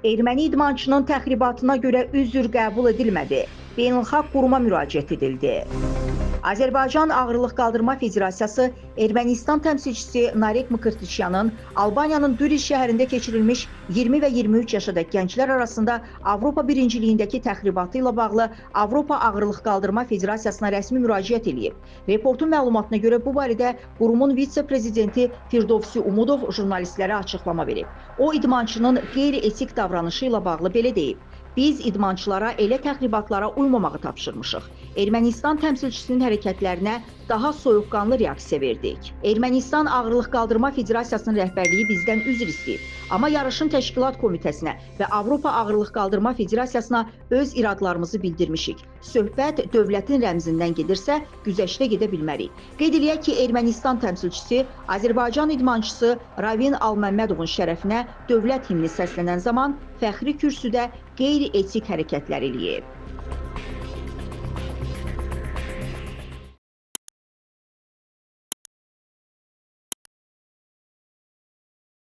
Erməni idmançının təxribatına görə üzr qəbul edilmədi. Beynəlxalq quruma müraciət edildi. Azərbaycan Ağırlıq Qaldırma Federasiyası Ermənistan təmsilçisi Narek Mkırtıçyanın Albaniyanın Düriz şəhərində keçirilmiş 20 və 23 yaşadakı gənclər arasında Avropa birinciliyindəki təxribatı ilə bağlı Avropa Ağırlıq Qaldırma Federasiyasına rəsmi müraciət edib. Reportun məlumatına görə bu barədə qurumun vitse-prezidenti Firdovsi Umudov jurnalistlərə açıqlama verib. O, idmançının qeyri-etik davranışı ilə bağlı belə deyib. Biz idmançılara elə təxribatlara uymamağı tapşırmışıq. Ermənistan təmsilçisinin hərəkətlərinə daha soyuqqanlı reaksiya verdik. Ermənistan Ağırlıq Qaldırma Federasiyasının rəhbərliyi bizdən üzr istəyib. Amma yarışın təşkilat komitəsinə və Avropa Ağırlıq Qaldırma Federasiyasına öz iradlarımızı bildirmişik. Söhbət dövlətin rəmzindən gedirsə, güzəştə gedə bilmərik. Qeyd eləyək ki, Ermənistan təmsilçisi Azərbaycan idmançısı Ravin Alməmmədovun şərəfinə dövlət himni səslənən zaman fəxri kürsüdə qeyri-etik hərəkətlər eləyib.